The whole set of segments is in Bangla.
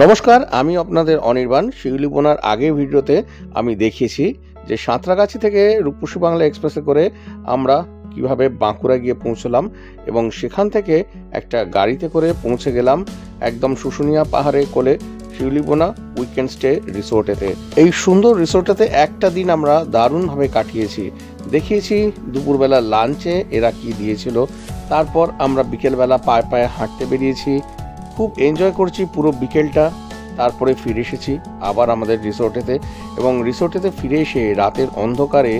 নমস্কার, আমি আপনাদের অনির্বাণ। শিউলিপোনার আগের ভিডিওতে আমি দেখিয়েছি যে সাঁতরাগাছি থেকে রূপসী বাংলা এক্সপ্রেসে করে আমরা কিভাবে বাঁকুড়া গিয়ে পৌঁছলাম এবং সেখান থেকে একটা গাড়িতে করে পৌঁছে গেলাম একদম শুশুনিয়া পাহাড়ের কোলে শিউলিপোনা উইকেন্ড স্টে রিসোর্টেতে। এই সুন্দর রিসোর্টেতে একটা দিন আমরা দারুণভাবে কাটিয়েছি। দেখিয়েছি দুপুরবেলা লাঞ্চে এরা কি দিয়েছিল, তারপর আমরা বিকেলবেলা পায়ে পায়ে হাঁটতে বেরিয়েছি, খুব এনজয় করছি পুরো বিকেলটা। তারপরে ফিরে এসেছি আবার আমাদের রিসোর্টেতে এবং রিসোর্টেতে ফিরে এসে রাতের অন্ধকারে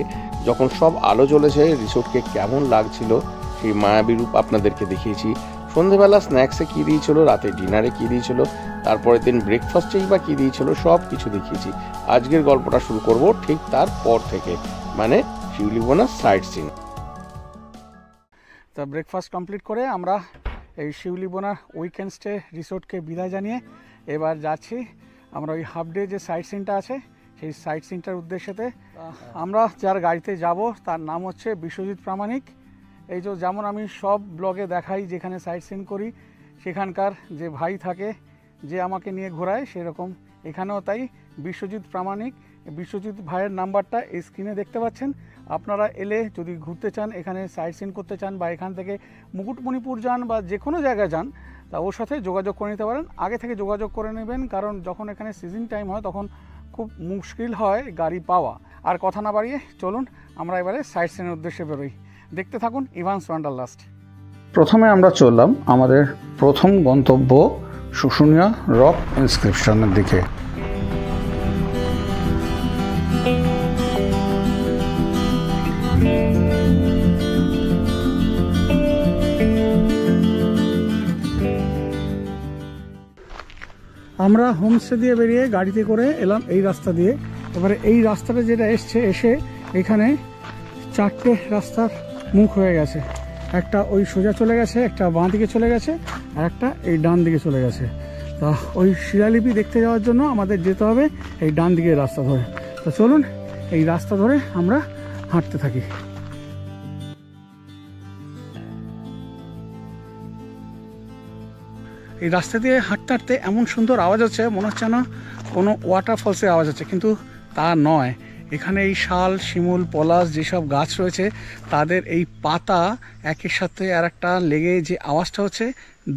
যখন সব আলো জ্বলেছে রিসোর্টকে কেমন লাগছিল সেই মায়াবী রূপ আপনাদেরকে দেখিয়েছি। সন্ধেবেলা স্ন্যাক্সে কী দিয়েছিল, রাতে ডিনারে কী দিয়েছিল, তারপরের দিন ব্রেকফাস্টেই বা কী দিয়েছিল, সব কিছু দেখিয়েছি। আজকের গল্পটা শুরু করব ঠিক তারপর থেকে, মানে শিউলিপোনা সাইট সিন। তা ব্রেকফাস্ট কমপ্লিট করে আমরা এই শিউলিপোনা উইকেন্ড স্টে রিসোর্টকে বিদায় জানিয়ে এবার যাচ্ছি আমরা ওই হাফ ডে যে সাইট সিনটা আছে সেই সাইট সিনটার উদ্দেশ্যেতে। আমরা যার গাড়িতে যাব তার নাম হচ্ছে বিশ্বজিৎ প্রামাণিক। এই যে যেমন আমি সব ব্লগে দেখাই যেখানে সাইট সিন করি সেখানকার যে ভাই থাকে যে আমাকে নিয়ে ঘোরায়, সেরকম এখানেও তাই বিশ্বজিৎ প্রামাণিক। বিশ্বজিৎ ভাইয়ের নাম্বারটা এই স্ক্রিনে দেখতে পাচ্ছেন। আপনারা এলে যদি ঘুরতে চান, এখানে সাইট সিন করতে চান বা এখান থেকে মুকুটমণিপুর যান বা যে কোনো জায়গায় যান, তা ওর সাথে যোগাযোগ করে নিতে পারেন। আগে থেকে যোগাযোগ করে নেবেন, কারণ যখন এখানে সিজন টাইম হয় তখন খুব মুশকিল হয় গাড়ি পাওয়া। আর কথা না বাড়িয়ে চলুন আমরা এবারে সাইট সিনের উদ্দেশ্যে বেরোই। দেখতে থাকুন ইভান্স ওয়ান্ডারলাস্ট। প্রথমে আমরা চললাম আমাদের প্রথম গন্তব্য শুশুনিয়া রক ইনস্ক্রিপশনের দিকে। আমরা হোমস্টে দিয়ে বেরিয়ে গাড়িতে করে এলাম এই রাস্তা দিয়ে। এবারে এই রাস্তাটা যেটা এসে এখানে চারটে রাস্তার মুখ হয়ে গেছে। একটা ওই সোজা চলে গেছে, একটা বাঁ দিকে চলে গেছে, আর একটা এই ডান দিকে চলে গেছে। তা ওই শিলালিপি দেখতে যাওয়ার জন্য আমাদের যেতে হবে এই ডান দিকের রাস্তা ধরে। তো চলুন এই রাস্তা ধরে আমরা হাঁটতে থাকি। এই রাস্তা দিয়ে হাঁটতে হাঁটতে এমন সুন্দর আওয়াজ হচ্ছে, মনে হচ্ছে না কোনো ওয়াটারফলসের আওয়াজ হচ্ছে, কিন্তু তা নয়। এখানে এই শাল, শিমুল, পলাশ যেসব গাছ রয়েছে তাদের এই পাতা একের সাথে আর একটা লেগে যে আওয়াজটা হচ্ছে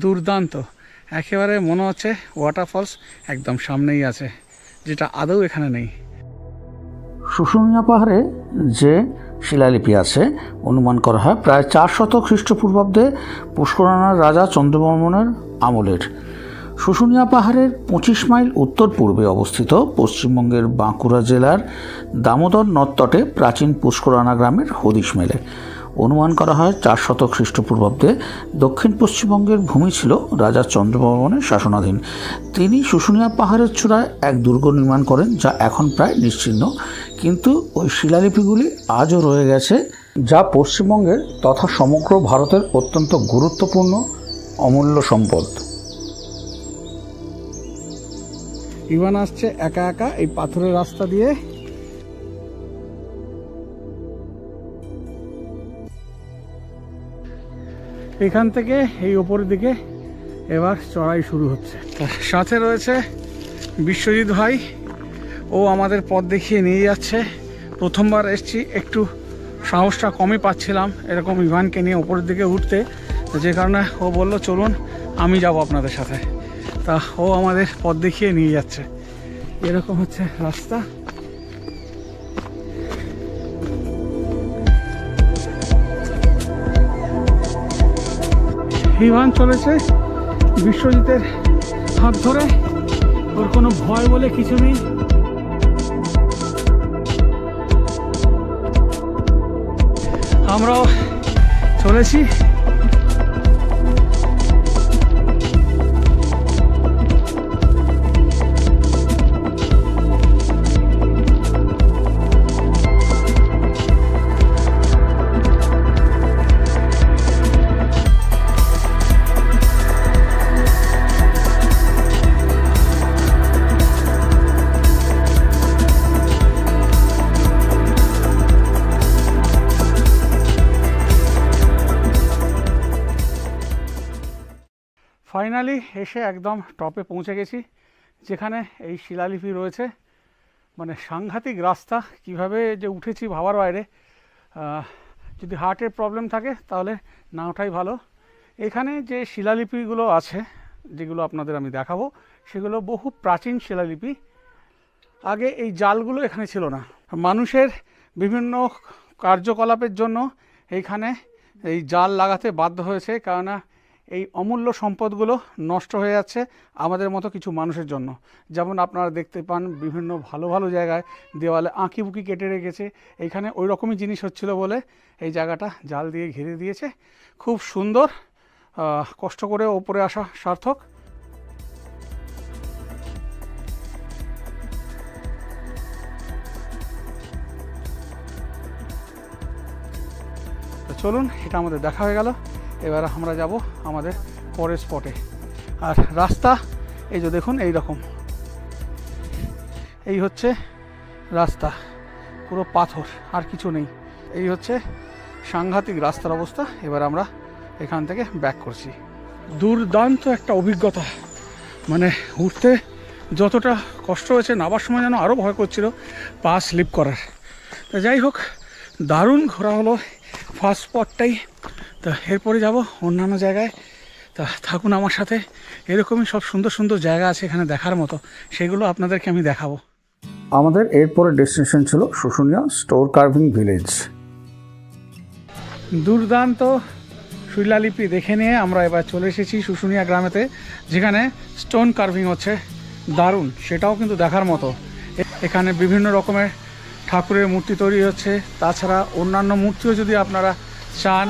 দুর্দান্ত। একেবারে মনে হচ্ছে ওয়াটারফলস একদম সামনেই আছে, যেটা আদৌ এখানে নেই। শুশুনিয়া পাহাড়ে যে শিলালিপি আছে অনুমান করা হয় প্রায় 400 খ্রিস্টপূর্বাব্দে পুষ্করানার রাজা চন্দ্রবর্মনের আমলের। শুশুনিয়া পাহাড়ের 25 মাইল উত্তর পূর্বে অবস্থিত পশ্চিমবঙ্গের বাঁকুড়া জেলার দামোদর নদতটে প্রাচীন পুষ্করানা গ্রামের হদিশ মেলে। অনুমান করা হয় 400 খ্রিস্টপূর্বাব্দে দক্ষিণ পশ্চিমবঙ্গের ভূমি ছিল রাজা চন্দ্রবর্মনের শাসনাধীন। তিনি শুশুনিয়া পাহাড়ের চূড়ায় এক দুর্গ নির্মাণ করেন, যা এখন প্রায় নিশ্চিহ্ন, কিন্তু ওই শিলালিপিগুলি আজও রয়ে গেছে, যা পশ্চিমবঙ্গের তথা সমগ্র ভারতের অত্যন্ত গুরুত্বপূর্ণ অমূল্য সম্পদ। ইভান আসছে একা একা এই পাথরের রাস্তা দিয়ে। এখান থেকে এই ওপরের দিকে এবার চড়াই শুরু হচ্ছে। সাথে রয়েছে বিশ্বজিৎ ভাই, ও আমাদের পথ দেখিয়ে নিয়ে যাচ্ছে। প্রথমবার এসছি, একটু সাহসটা কমই পাচ্ছিলাম এরকম ইভানকে নিয়ে ওপরের দিকে উঠতে, যে কারণে ও বলল চলুন আমি যাব আপনাদের সাথে। তা ও আমাদের পথ দেখিয়ে নিয়ে যাচ্ছে। এরকম হচ্ছে রাস্তা। ইভান চলেছে বিশ্বজিতের হাত ধরে, ওর কোনো ভয় বলে কিছু নেই। আমরাও চলেছি। ফাইনালি এসে একদম টপে পৌঁছে গেছি। যেখানে এই শিলালিপি রয়েছে। মানে সাংঘাতিক রাস্তা, কিভাবে যে উঠেছি ভাবার বাইরে। যদি হার্টের প্রবলেম থাকে তাহলে না ওঠাই ভালো। এখানে যে শিলালিপিগুলো আছে, যেগুলো আপনাদের আমি দেখাবো, সেগুলো বহু প্রাচীন শিলালিপি। আগে এই জালগুলো এখানে ছিল না। মানুষের বিভিন্ন কার্যকলাপের জন্য এইখানে এই জাল লাগাতে বাধ্য হয়েছে, কেননা এই অমূল্য সম্পদগুলো নষ্ট হয়ে যাচ্ছে আমাদের মতো কিছু মানুষের জন্য। যেমন আপনারা দেখতে পান বিভিন্ন ভালো ভালো জায়গায় দেওয়ালে আঁকিবুকি কেটে রেখেছে। এইখানে ওই রকমই জিনিস হচ্ছিল বলে এই জায়গাটা জাল দিয়ে ঘিরে দিয়েছে। খুব সুন্দর, কষ্ট করে ওপরে আসা সার্থক। তো চলুন, এটা আমাদের দেখা হয়ে গেল। এবার আমরা যাব আমাদের পরের স্পটে। আর রাস্তা এই যে দেখুন, এই রকম, এই হচ্ছে রাস্তা, পুরো পাথর, আর কিছু নেই। এই হচ্ছে সাংঘাতিক রাস্তার অবস্থা। এবার আমরা এখান থেকে ব্যাক করছি। দুর্দান্ত একটা অভিজ্ঞতা, মানে উঠতে যতটা কষ্ট হয়েছে, নামার সময় যেন আরও ভয় করছিল পা স্লিপ করার। তা যাই হোক, দারুণ ঘোরা হলো ফার্স্ট স্পটটাই। তা এরপরে যাব অন্যান্য জায়গায়। তা থাকুন আমার সাথে, এরকমই সব সুন্দর সুন্দর জায়গা আছে এখানে দেখার মতো, সেগুলো আপনাদেরকে আমি দেখাবো। আমাদের এরপরে ডেস্টিনেশন ছিল শুশুনিয়া স্টোন কার্ভিং ভিলেজ। দুর্দান্ত শিলালিপি দেখে নিয়ে আমরা এবার চলে এসেছি শুশুনিয়া গ্রামেতে, যেখানে স্টোন কার্ভিং হচ্ছে। দারুণ, সেটাও কিন্তু দেখার মতো। এখানে বিভিন্ন রকমের ঠাকুরের মূর্তি তৈরি হচ্ছে। তাছাড়া অন্যান্য মূর্তিও যদি আপনারা চান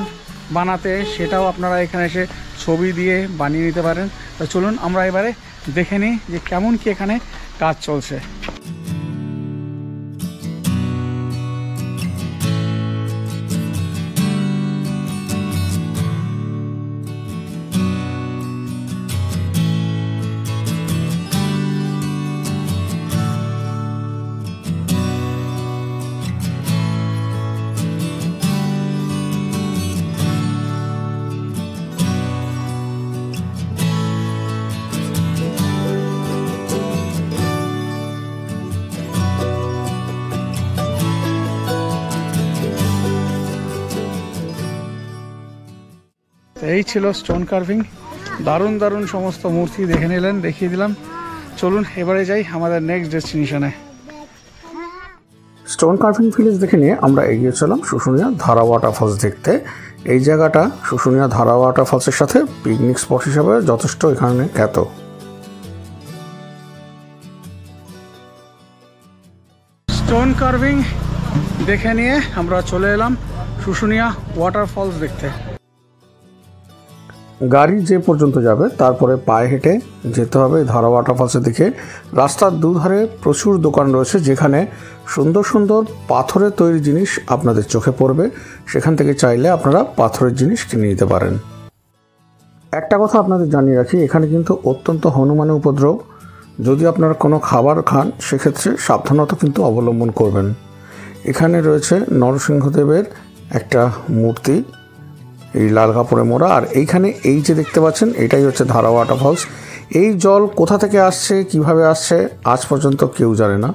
বানাতে, সেটাও আপনারা এখানে এসে ছবি দিয়ে বানিয়ে নিতে পারেন। তো চলুন আমরা এবারে দেখে নিই যে কেমন কি এখানে কাজ চলছে। এই ছিল স্টোন কার্ভিং। দারুণ দারুণ সমস্ত মূর্তি দেখে নিলেন, দেখিয়ে দিলাম। চলুন এবারে যাই আমাদের নেক্সট ডেস্টিনেশনে। স্টোন কার্ভিং ভিলেজ দেখে নিয়ে আমরা এগিয়ে চলাম শুশুনিয়া ধারা ওয়াটারফলস দেখতে। এই জায়গাটা শুশুনিয়া ধারা ওয়াটারফলসের সাথে পিকনিক স্পট হিসাবে যথেষ্ট এখানে খ্যাত। স্টোন কার্ভিং দেখে নিয়ে আমরা চলে এলাম শুশুনিয়া ওয়াটারফলস দেখতে। গাড়ি যে পর্যন্ত যাবে তারপরে পায়ে হেঁটে যেতে হবে ধারা ওয়াটারফলসের দিকে। রাস্তার দুধারে প্রচুর দোকান রয়েছে, যেখানে সুন্দর সুন্দর পাথরের তৈরি জিনিস আপনাদের চোখে পড়বে। সেখান থেকে চাইলে আপনারা পাথরের জিনিস কিনে নিতে পারেন। একটা কথা আপনাদের জানিয়ে রাখি, এখানে কিন্তু অত্যন্ত হনুমানের উপদ্রব। যদি আপনারা কোনো খাবার খান, সেক্ষেত্রে সাবধানতা কিন্তু অবলম্বন করবেন। এখানে রয়েছে নরসিংহদেবের একটা মূর্তি, এই লাল কাপড়ে মোড়া। আর এইখানে এই যে দেখতে পাচ্ছেন, এটাই হচ্ছে ধারা ওয়াটারফলস। এই জল কোথা থেকে আসছে, কিভাবে আসছে, আজ পর্যন্ত কেউ জানে না।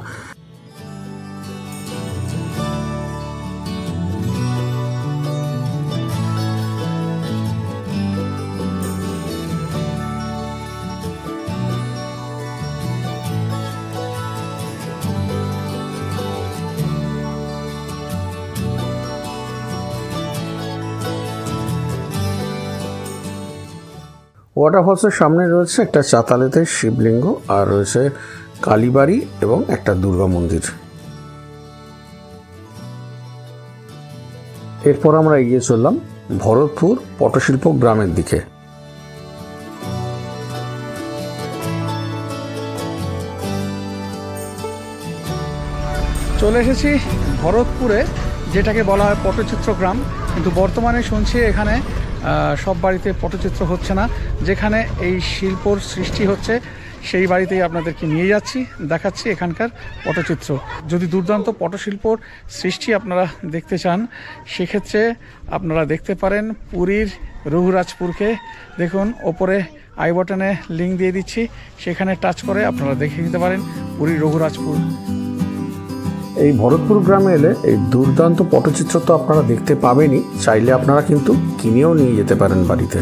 ওয়াটারফলসের সামনে রয়েছে একটা চাতালেতে শিবলিঙ্গ, আর রয়েছে কালীবাড়ি এবং একটা দুর্গা মন্দির। এরপর আমরা এগিয়ে চললাম ভরতপুর পটশিল্প গ্রামের দিকে। চলে এসেছি ভরতপুরে, যেটাকে বলা হয় পটচিত্র গ্রাম। কিন্তু বর্তমানে শুনছি এখানে সব বাড়িতে পটচিত্র হচ্ছে না। যেখানে এই শিল্পর সৃষ্টি হচ্ছে সেই বাড়িতেই আপনাদেরকে নিয়ে যাচ্ছি, দেখাচ্ছি এখানকার পটচিত্র। যদি দুর্দান্ত পটশিল্পর সৃষ্টি আপনারা দেখতে চান, সেক্ষেত্রে আপনারা দেখতে পারেন পুরীর রঘুরাজপুরকে। দেখুন ওপরে আই বাটনে লিঙ্ক দিয়ে দিচ্ছি, সেখানে টাচ করে আপনারা দেখে নিতে পারেন পুরী রঘুরাজপুর। এই ভরতপুর গ্রামে এলে এই দুর্দান্ত পটচিত্র তো আপনারা দেখতে পাবেনই, চাইলে আপনারা কিন্তু কিনেও নিয়ে যেতে পারেন বাড়িতে।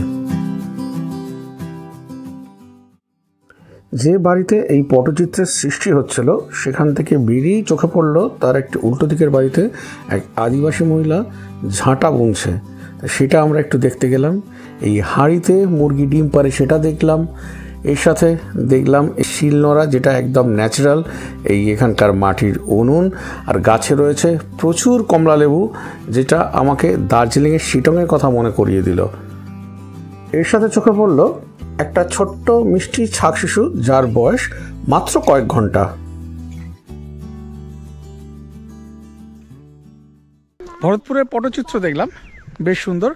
যে বাড়িতে এই পটচিত্রের সৃষ্টি হচ্ছিল সেখান থেকে বেরিয়েই চোখে পড়ল তার একটি উল্টো দিকের বাড়িতে এক আদিবাসী মহিলা ঝাঁটা বুনছে। সেটা আমরা একটু দেখতে গেলাম। এই হাঁড়িতে মুরগি ডিম পারে সেটা দেখলাম। এর সাথে দেখলাম শিলনোড়া, যেটা একদম ন্যাচারাল, এই এখানকার মাটির উনুন, আর গাছে রয়েছে প্রচুর কমলা লেবু, যেটা আমাকে দার্জিলিংয়ের শিটংয়ের কথা মনে করিয়ে দিল। এর সাথে চোখে পড়ল একটা ছোট্ট মিষ্টি ছাগ শিশু, যার বয়স মাত্র কয়েক ঘন্টা। ভরতপুরের পটচিত্র দেখলাম, বেশ সুন্দর,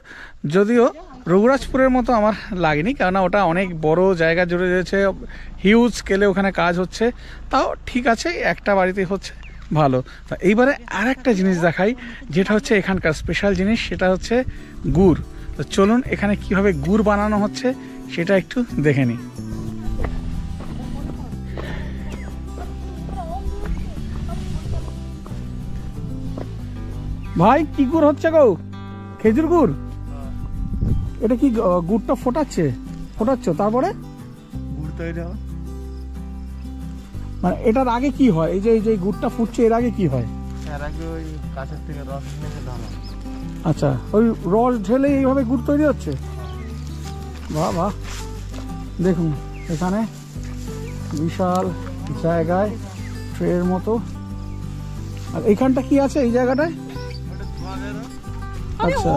যদিও রঘুরাজপুরের মতো আমার লাগেনি, কেননা ওটা অনেক বড় জায়গা জুড়ে রয়েছে, হিউজ স্কেলে ওখানে কাজ হচ্ছে। তাও ঠিক আছে, একটা বাড়িতে হচ্ছে, ভালো। তা এইবারে আর একটা জিনিস দেখাই, যেটা হচ্ছে এখানকার স্পেশাল জিনিস, সেটা হচ্ছে গুড়। তো চলুন এখানে কিভাবে গুড় বানানো হচ্ছে সেটা একটু দেখে নিই। ভাই কি গুড় হচ্ছে গো? খেজুর গুড়? এটা কি গুড়টা ফোটাচ্ছ তারপরে গুড় তৈরি হবে? মানে এটার আগে কি হয়? এই যে গুড়টা ফুটছে এর আগে কি হয়? এর আগে ওই গাছের থেকে রস নিয়ে ঢালা। আচ্ছা, ওই রস ঢেলে এইভাবে গুড় তৈরি হচ্ছে? বাহ বাহ, দেখুন এখানে বিশাল জায়গায় ট্রের মতো। আর এইখানটা কি আছে এই জায়গাটায়? আচ্ছা,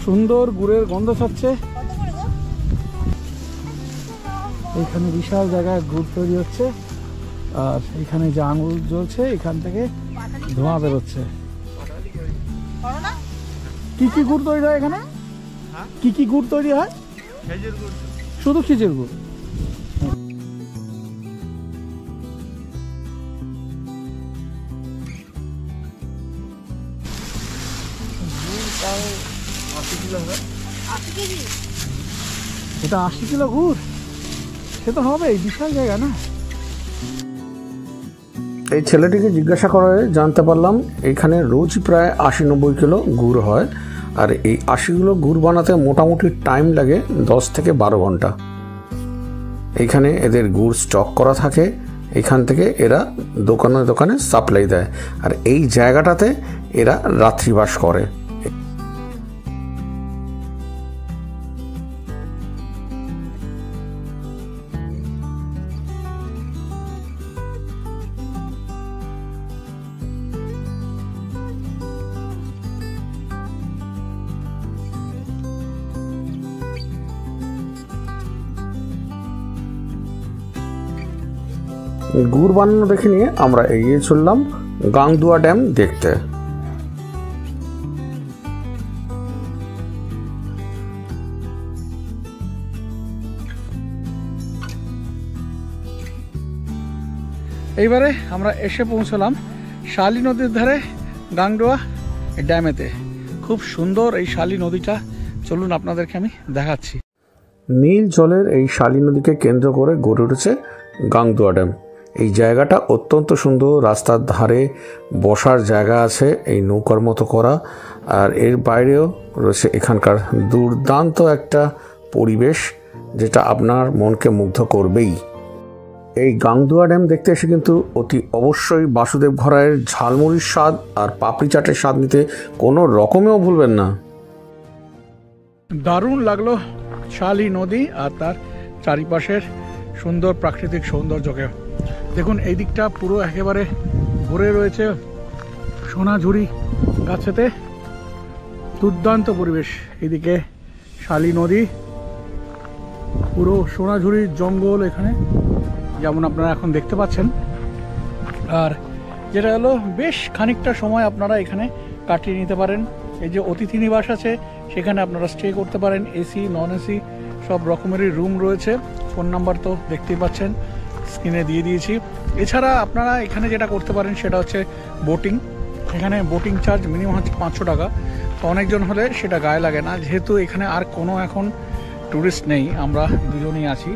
সুন্দর গুড়ের গন্ধ ছাড়ছে। এখানে বিশাল জায়গায় গুড় তৈরি হচ্ছে, আর এখানে যে আঙুল জ্বলছে এখান থেকে ধোঁয়া বেরোচ্ছে। কি কি গুড় তৈরি হয় এখানে? কি কি গুড় তৈরি হয়? খেজুর গুড়। শুধু খেজুর গুড়? এটা 80 কিলো গুড়? সে তো হবে, বিশাল জায়গা না? এই ছেলেটিকে জিজ্ঞাসা করে জানতে পারলাম এখানে রোজই প্রায় 80-90 কিলো গুড় হয়, আর এই 80 কিলো গুড় বানাতে মোটামুটি টাইম লাগে 10 থেকে 12 ঘন্টা। এইখানে এদের গুড় স্টক করা থাকে, এখান থেকে এরা দোকানে দোকানে সাপ্লাই দেয়, আর এই জায়গাটাতে এরা রাত্রিবাস করে। গুড় বানানো দেখে নিয়ে আমরা এগিয়ে চললাম গাংদুয়া ড্যাম দেখতে। এইবারে আমরা এসে পৌঁছলাম শালী নদীর ধারে গাংদুয়া ড্যামেতে। খুব সুন্দর এই শালী নদীটা, চলুন আপনাদেরকে আমি দেখাচ্ছি। নীল জলের এই শালী নদীকে কেন্দ্র করে গড়ে উঠেছে গাংদুয়া ড্যাম। এই জায়গাটা অত্যন্ত সুন্দর, রাস্তার ধারে বসার জায়গা আছে এই নৌকার মতো করা, আর এর বাইরেও রয়েছে এখানকার দুর্দান্ত একটা পরিবেশ, যেটা আপনার মনকে মুগ্ধ করবেই। এই গাংদুয়া ড্যাম দেখতে এসে কিন্তু অতি অবশ্যই বাসুদেব ঘরাইয়ের ঝালমুড়ির স্বাদ আর পাপড়ি চাটের স্বাদ নিতে কোনো রকমেও ভুলবেন না। দারুণ লাগলো শালী নদী আর তার চারিপাশের সুন্দর প্রাকৃতিক সৌন্দর্যকে। দেখুন এই দিকটা পুরো একেবারে ভরে রয়েছে সোনাঝুরি গাছেতে, দুর্দান্ত পরিবেশ। এদিকে শালী নদী, পুরো সোনাঝুরির জঙ্গল এখানে, যেমন আপনারা এখন দেখতে পাচ্ছেন। আর যেটা হলো বেশ খানিকটা সময় আপনারা এখানে কাটিয়ে নিতে পারেন। এই যে অতিথি নিবাস আছে সেখানে আপনারা স্টে করতে পারেন, এসি নন এসি সব রকমেরই রুম রয়েছে। ফোন নাম্বার তো দেখতেই পাচ্ছেন, স্ক্রিনে দিয়ে দিয়েছি। এছাড়া আপনারা এখানে যেটা করতে পারেন সেটা হচ্ছে বোটিং। এখানে বোটিং চার্জ মিনিমাম হচ্ছে 500 টাকা। তো অনেকজন হলে সেটা গায়ে লাগে না, যেহেতু এখানে আর কোনো এখন ট্যুরিস্ট নেই, আমরা দুজনেই আছি,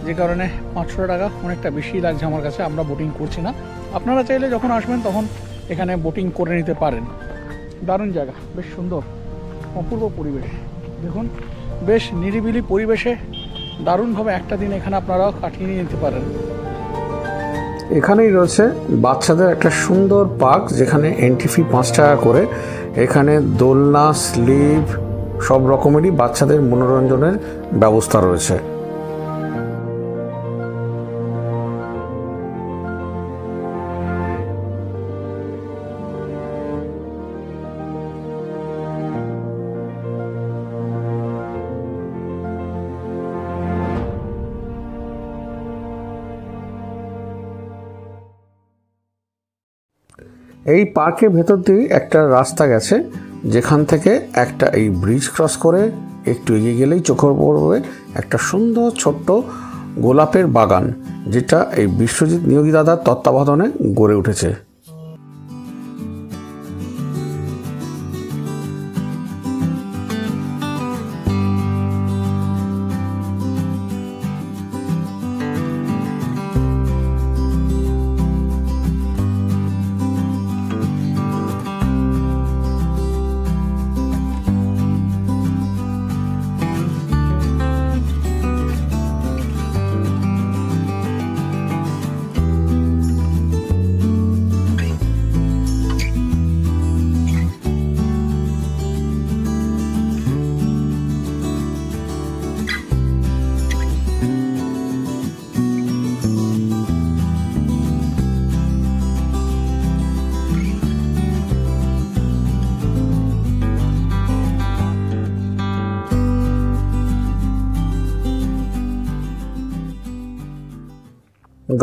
যে কারণে 500 টাকা অনেকটা বেশি লাগছে আমার কাছে। আমরা বোটিং করছি না, আপনারা চাইলে যখন আসবেন তখন এখানে বোটিং করে নিতে পারেন। দারুণ জায়গা, বেশ সুন্দর, অপূর্ব পরিবেশ। দেখুন, বেশ নিরিবিলি পরিবেশে দারুণভাবে একটা দিন এখানে আপনারাও কাটিয়ে নিতে পারেন। এখানেই রয়েছে বাচ্চাদের একটা সুন্দর পার্ক, যেখানে এন্ট্রি ফি 5 টাকা করে। এখানে দোলনা, স্লিপ, সব রকমেরই বাচ্চাদের মনোরঞ্জনের ব্যবস্থা রয়েছে। এই পার্কের ভেতর দিয়ে একটা রাস্তা গেছে, যেখান থেকে একটা এই ব্রিজ ক্রস করে একটু এগিয়ে গেলেই চোখে পড়বে একটা সুন্দর ছোট্ট গোলাপের বাগান, যেটা এই বিশ্বজিৎ নিয়োগী দাদার তত্ত্বাবধানে গড়ে উঠেছে।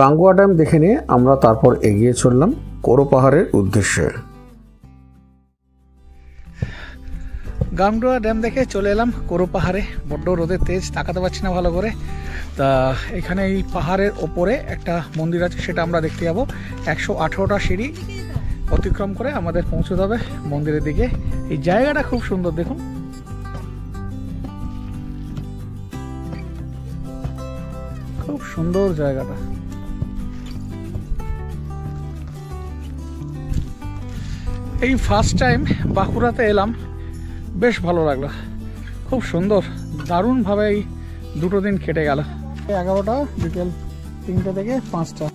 গাঙ্গুয়া ড্যাম দেখে নিয়ে আমরা তারপর এগিয়ে চললাম কোরো পাহাড়ের উদ্দেশ্যে। গাঙ্গুয়া ড্যাম দেখে চলে এলাম কোরো পাহাড়ে। বড্ড রোদের তেজ, তাকাতে পারছি না ভালো করে। তা এখানে এই পাহাড়ের ওপরে একটা মন্দির আছে, সেটা আমরা দেখতে যাবো। 118টা সিঁড়ি অতিক্রম করে আমাদের পৌঁছতে হবে মন্দিরের দিকে। এই জায়গাটা খুব সুন্দর, দেখুন, খুব সুন্দর জায়গাটা। এই ফার্স্ট টাইম বাঁকুড়াতে এলাম, বেশ ভালো লাগলো, খুব সুন্দর, দারুণভাবে এই দুটো দিন কেটে গেল। 11টা, বিকেল 3টে থেকে 5টা।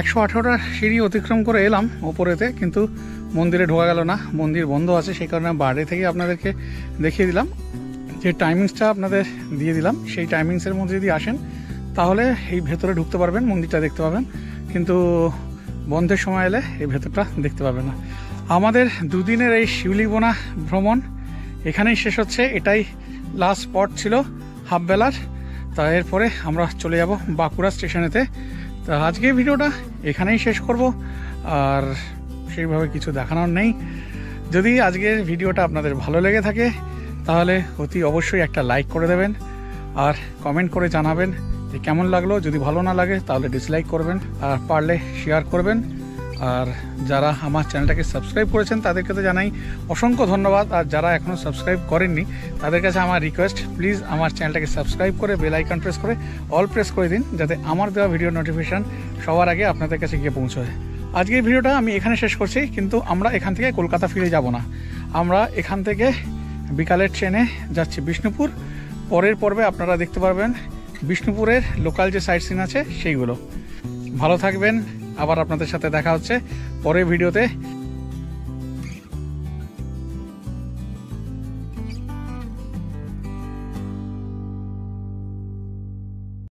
একশো 18টা সিঁড়ি অতিক্রম করে এলাম ওপরেতে, কিন্তু মন্দিরে ঢোকা গেল না, মন্দির বন্ধ আছে। সেই কারণে বাইরে থেকে আপনাদেরকে দেখিয়ে দিলাম, যে টাইমিংসটা আপনাদের দিয়ে দিলাম। সেই টাইমিংসের মধ্যে যদি আসেন তাহলে এই ভেতরে ঢুকতে পারবেন, মন্দিরটা দেখতে পাবেন, কিন্তু বন্ধের সময় এলে এই ভেতরটা দেখতে পাবেন না। আমাদের দুদিনের এই শিউলিবোনা ভ্রমণ এখানেই শেষ হচ্ছে। এটাই লাস্ট স্পট ছিল হাফবেলার। তা এরপরে আমরা চলে যাব বাঁকুড়া স্টেশনেতে। তা আজকে ভিডিওটা এখানেই শেষ করব, আর সেইভাবে কিছু দেখানোর নেই। যদি আজকের ভিডিওটা আপনাদের ভালো লেগে থাকে তাহলে অতি অবশ্যই একটা লাইক করে দেবেন, আর কমেন্ট করে জানাবেন যে কেমন লাগলো। যদি ভালো না লাগে তাহলে ডিসলাইক করবেন, আর পারলে শেয়ার করবেন। আর যারা আমার চ্যানেলটাকে সাবস্ক্রাইব করেছেন তাদেরকে তো জানাই অসংখ্য ধন্যবাদ, আর যারা এখনও সাবস্ক্রাইব করেননি তাদের কাছে আমার রিকোয়েস্ট, প্লিজ আমার চ্যানেলটাকে সাবস্ক্রাইব করে বেল আইকন প্রেস করে অল প্রেস করে দিন, যাতে আমার দেওয়া ভিডিও নোটিফিকেশান সবার আগে আপনাদের কাছে গিয়ে পৌঁছয়। আজকের ভিডিওটা আমি এখানে শেষ করছি, কিন্তু আমরা এখান থেকে কলকাতা ফিরে যাব না। আমরা এখান থেকে বিকালের ট্রেনে যাচ্ছি বিষ্ণুপুর। পরের পর্বে আপনারা দেখতে পারবেন বিষ্ণুপুরের লোকাল যে সাইট সিন আছে সেইগুলো। ভালো থাকবেন, আবার আপনাদের সাথে দেখা হচ্ছে পরের ভিডিওতে।